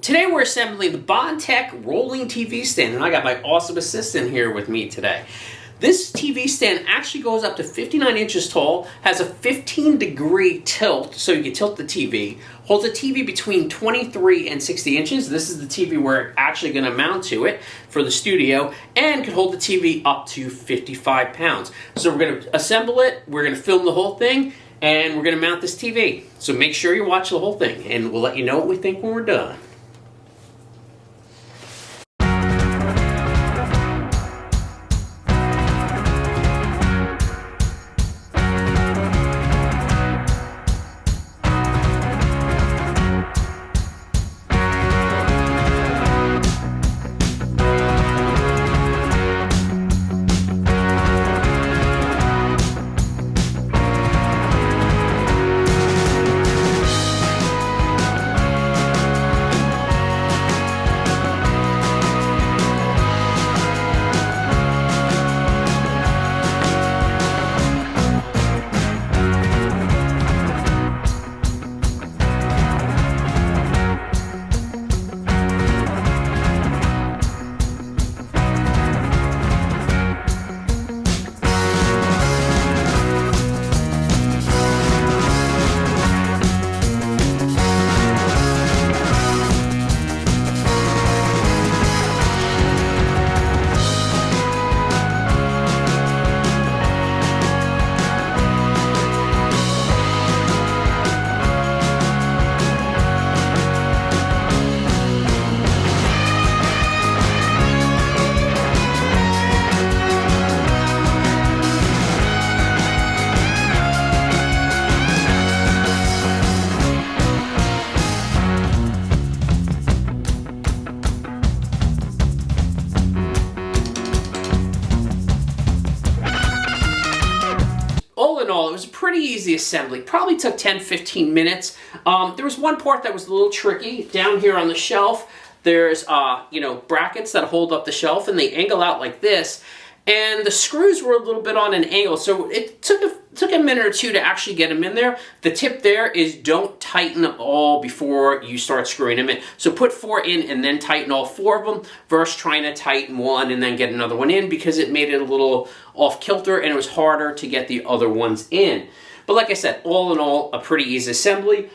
Today we're assembling the BonTec rolling TV stand, and I got my awesome assistant here with me today. This TV stand actually goes up to 59 inches tall, has a 15-degree tilt, so you can tilt the TV, holds a TV between 23 and 60 inches. This is the TV we're actually going to mount to it for the studio, and can hold the TV up to 55 pounds. So we're going to assemble it, we're going to film the whole thing, and we're going to mount this TV. So make sure you watch the whole thing, and we'll let you know what we think when we're done. All in all, it was a pretty easy assembly. Probably took 10-15 minutes. There was one part that was a little tricky. Down here on the shelf, there's brackets that hold up the shelf, and they angle out like this. And the screws were a little bit on an angle, so it took a minute or two to actually get them in there. The tip there is don't tighten them all before you start screwing them in. So put 4 in and then tighten all 4 of them versus trying to tighten one and then get another one in, because it made it a little off kilter and it was harder to get the other ones in. But like I said, all in all, a pretty easy assembly.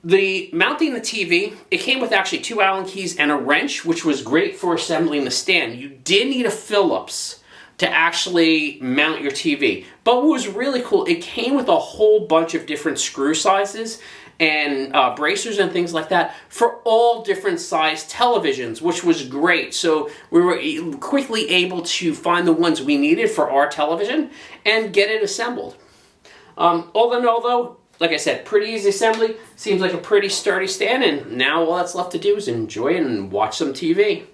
Mounting the TV, it came with actually 2 Allen keys and a wrench, which was great for assembling the stand. You did need a Phillips to actually mount your TV. But what was really cool, it came with a whole bunch of different screw sizes and bracers and things like that for all different size televisions, which was great. So we were quickly able to find the ones we needed for our television and get it assembled. All in all though, like I said, pretty easy assembly. Seems like a pretty sturdy stand, and now all that's left to do is enjoy it and watch some TV.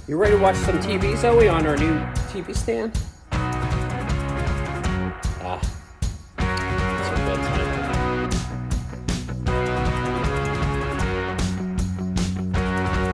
You ready to watch some TV, Zoe, on our new TV stand?